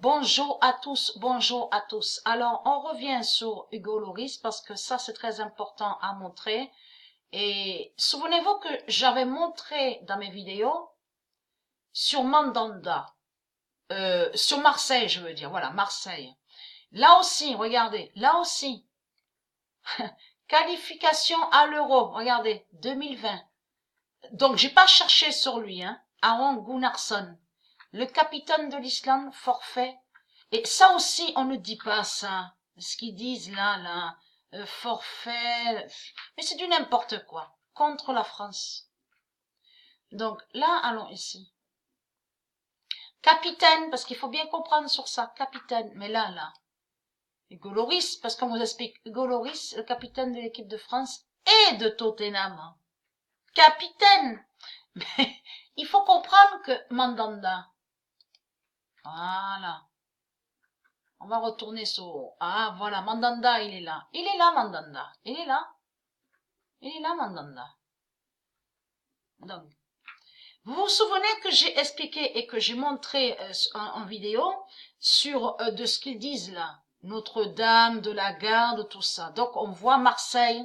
Bonjour à tous, bonjour à tous. Alors, on revient sur Hugo Loris parce que ça, c'est très important à montrer. Et souvenez-vous que j'avais montré dans mes vidéos sur Mandanda, sur Marseille, je veux dire, voilà, Marseille. Là aussi, regardez, là aussi, qualification à l'Euro, regardez, 2020. Donc, j'ai pas cherché sur lui, hein, Aron Gunnarsson, le capitaine de l'Islande, forfait. Et ça aussi, on ne dit pas ça. Ce qu'ils disent là, forfait, mais c'est du n'importe quoi, contre la France. Donc là, allons ici. Capitaine, parce qu'il faut bien comprendre sur ça, capitaine, mais là. Hugo Loris, parce qu'on vous explique, Hugo Loris, le capitaine de l'équipe de France et de Tottenham. Capitaine! Mais il faut comprendre que Mandanda, voilà. On va retourner sur... Ah, voilà, Mandanda, il est là. Il est là, Mandanda. Il est là. Il est là, Mandanda. Donc, vous vous souvenez que j'ai expliqué et que j'ai montré en vidéo sur de ce qu'ils disent là. Notre-Dame, de la Garde, tout ça. Donc, on voit Marseille.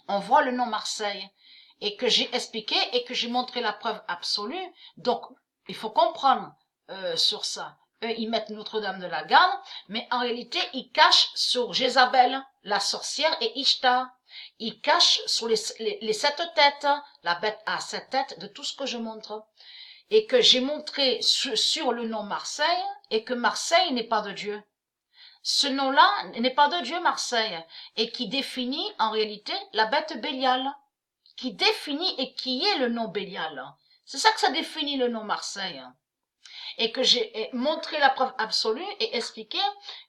On voit le nom Marseille. Et que j'ai expliqué et que j'ai montré la preuve absolue. Donc, il faut comprendre sur ça. Eux, ils mettent Notre-Dame de la Garde, mais en réalité, ils cachent sur Jézabel, la sorcière, et Ishtar. Ils cachent sur les 7 têtes, la bête à 7 têtes, de tout ce que je montre. Et que j'ai montré sur le nom Marseille, et que Marseille n'est pas de Dieu. Ce nom-là n'est pas de Dieu, Marseille, et qui définit en réalité la bête Bélial, qui définit et qui est le nom Bélial. C'est ça que ça définit le nom Marseille. Et que j'ai montré la preuve absolue et expliqué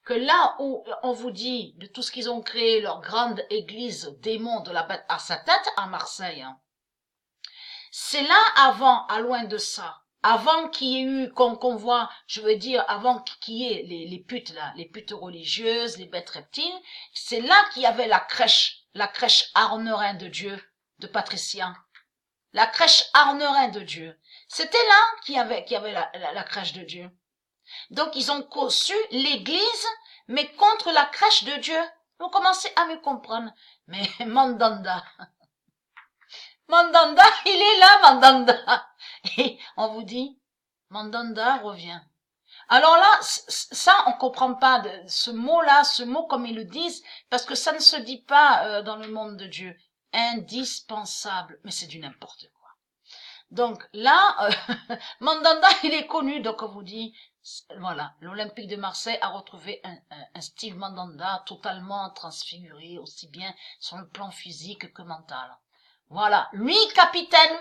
que là où on vous dit de tout ce qu'ils ont créé, leur grande église démon de la bête à sa tête à Marseille, c'est là avant, à loin de ça, avant qu'il y ait eu, qu'on voit, je veux dire, avant qu'il y ait les putes là, les putes religieuses, les bêtes reptiles, c'est là qu'il y avait la crèche Arnerin de Dieu, de Patricia. La crèche Arnerin de Dieu. C'était là qu'il y avait la crèche de Dieu. Donc, ils ont conçu l'église, mais contre la crèche de Dieu. Vous commencez à me comprendre. Mais Mandanda, il est là, Mandanda. Et on vous dit, Mandanda revient. Alors là, ça, on comprend pas de ce mot-là, ce mot comme ils le disent, parce que ça ne se dit pas dans le monde de Dieu. Indispensable. Mais c'est du n'importe quoi. Donc là, Mandanda, il est connu, donc on vous dit, voilà, l'Olympique de Marseille a retrouvé un Steve Mandanda totalement transfiguré, aussi bien sur le plan physique que mental. Voilà, lui, capitaine,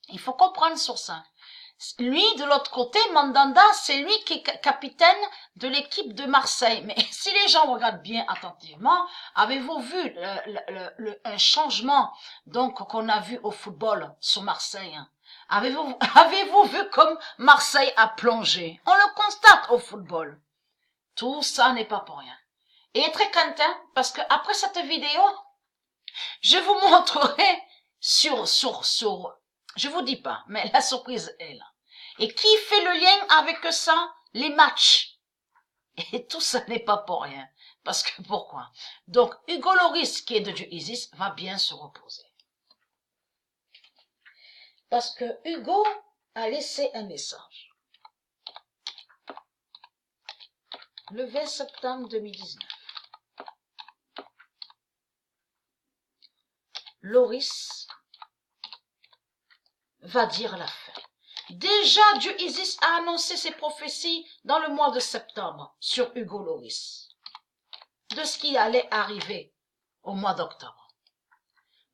il faut comprendre sur ça. Lui, de l'autre côté, Mandanda, c'est lui qui est capitaine de l'équipe de Marseille. Mais si les gens regardent bien attentivement, avez-vous vu un changement donc qu'on a vu au football sur Marseille? Avez-vous vu comme Marseille a plongé? On le constate au football. Tout ça n'est pas pour rien. Et très content parce que après cette vidéo, je vous montrerai je vous dis pas, mais la surprise est là. Et qui fait le lien avec ça? Les matchs. Et tout ça n'est pas pour rien. Parce que pourquoi? Donc, Hugo Loris, qui est de Dieu Isis, va bien se reposer. Parce que Hugo a laissé un message. Le 20 septembre 2019. Loris va dire la fin. Déjà, Dieu Isis a annoncé ses prophéties dans le mois de septembre sur Hugo Loris, de ce qui allait arriver au mois d'octobre.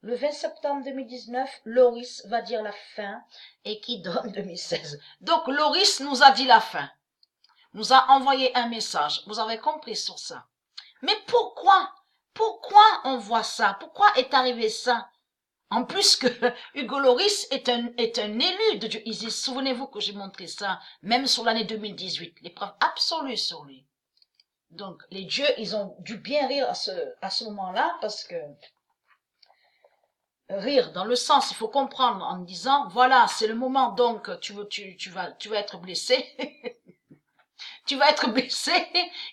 Le 20 septembre 2019, Loris va dire la fin et qui donne 2016. Donc, Loris nous a dit la fin, nous a envoyé un message. Vous avez compris sur ça. Mais pourquoi on voit ça? Pourquoi est arrivé ça? En plus que Hugo Loris est un élu de Dieu Isis. Souvenez-vous que j'ai montré ça, même sur l'année 2018. Les preuves absolues sur lui. Donc, les dieux, ils ont dû bien rire à ce moment-là, parce que rire dans le sens, il faut comprendre en disant, voilà, c'est le moment, donc tu vas être blessé. tu vas être blessé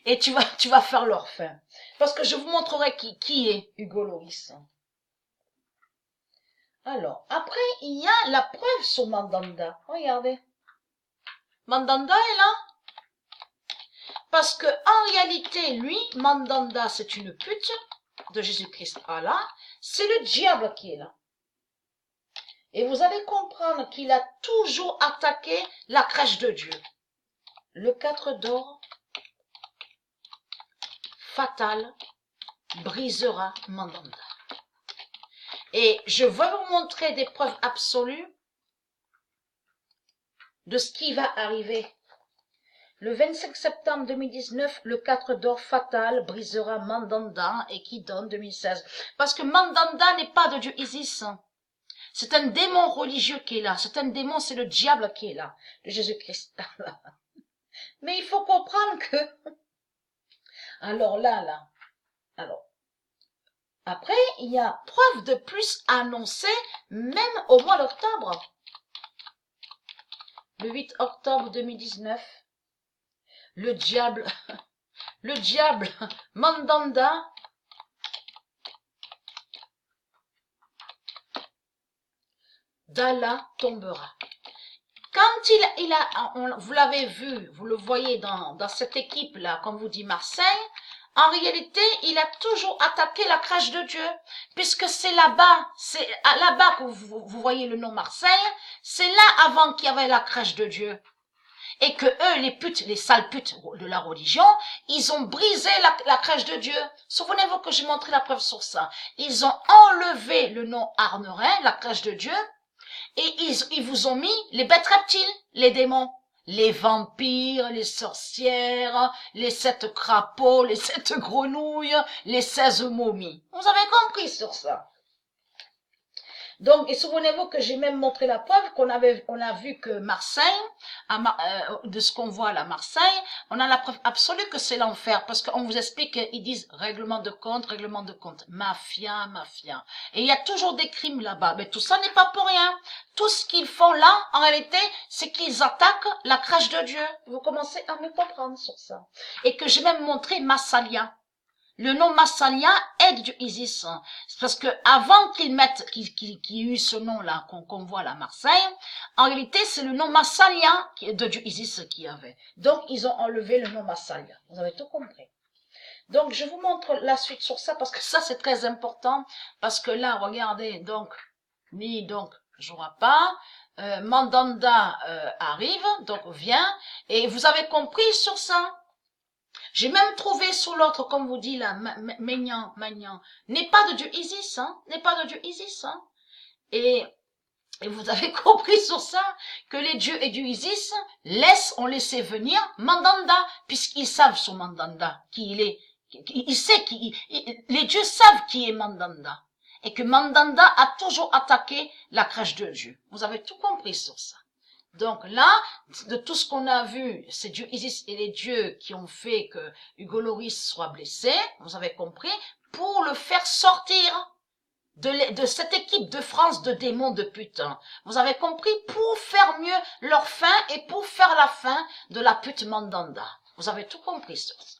et tu vas faire leur fin. Parce que je vous montrerai qui est Hugo Loris. Alors, après, il y a la preuve sur Mandanda. Regardez. Mandanda est là. Parce que en réalité, lui, Mandanda, c'est une pute de Jésus-Christ Allah. C'est le diable qui est là. Et vous allez comprendre qu'il a toujours attaqué la crèche de Dieu. Le 4 d'or, fatal, brisera Mandanda. Et je vais vous montrer des preuves absolues de ce qui va arriver. Le 25 septembre 2019, le 4 d'or fatal brisera Mandanda et qui donne 2016. Parce que Mandanda n'est pas de Dieu Isis. C'est un démon religieux qui est là. C'est un démon, c'est le diable qui est là. De Jésus-Christ. Mais il faut comprendre que... Alors là. Alors. Après, il y a preuve de plus annoncée, même au mois d'octobre. Le 8 octobre 2019. Le diable, Mandanda, d'Allah tombera. Quand vous l'avez vu, vous le voyez dans cette équipe-là, comme vous dit Marseille, en réalité, il a toujours attaqué la crèche de Dieu, puisque c'est là-bas que vous voyez le nom Marseille, c'est là avant qu'il y avait la crèche de Dieu. Et que eux, les putes, les sales putes de la religion, ils ont brisé la crèche de Dieu. Souvenez-vous que j'ai montré la preuve sur ça. Ils ont enlevé le nom Arnerin, la crèche de Dieu, et ils vous ont mis les bêtes reptiles, les démons, les vampires, les sorcières, les 7 crapauds, les 7 grenouilles, les 16 momies. Vous avez compris sur ça? Donc, et souvenez-vous que j'ai même montré la preuve on a vu que Marseille, de ce qu'on voit là, Marseille, on a la preuve absolue que c'est l'enfer, parce qu'on vous explique qu'ils disent règlement de compte, mafia. Et il y a toujours des crimes là-bas, mais tout ça n'est pas pour rien. Tout ce qu'ils font là, en réalité, c'est qu'ils attaquent la crèche de Dieu. Vous commencez à me comprendre sur ça. Et que j'ai même montré Massalia. Le nom Massalia est du Isis. Parce que avant qu'il y ait eu ce nom-là, qu'on voit là, Marseille, en réalité, c'est le nom Massalia de du Isis qu'il y avait. Donc, ils ont enlevé le nom Massalia. Vous avez tout compris. Donc, je vous montre la suite sur ça, parce que ça, c'est très important. Parce que là, regardez, donc, jouera pas. Mandanda arrive, donc vient. Et vous avez compris sur ça. J'ai même trouvé sous l'autre, comme vous dit là, Magnan, n'est pas de Dieu Isis, n'est pas de Dieu Isis, Et vous avez compris sur ça, que les dieux et du Isis ont laissé venir Mandanda, puisqu'ils savent sur Mandanda qui il est. Les dieux savent qui est Mandanda. Et que Mandanda a toujours attaqué la crèche de Dieu. Vous avez tout compris sur ça. Donc là, de tout ce qu'on a vu, c'est Dieu Isis et les dieux qui ont fait que Hugo Loris soit blessé, vous avez compris, pour le faire sortir de cette équipe de France de démons de putain. Vous avez compris, pour faire mieux leur fin et pour faire la fin de la pute Mandanda. Vous avez tout compris sur ça.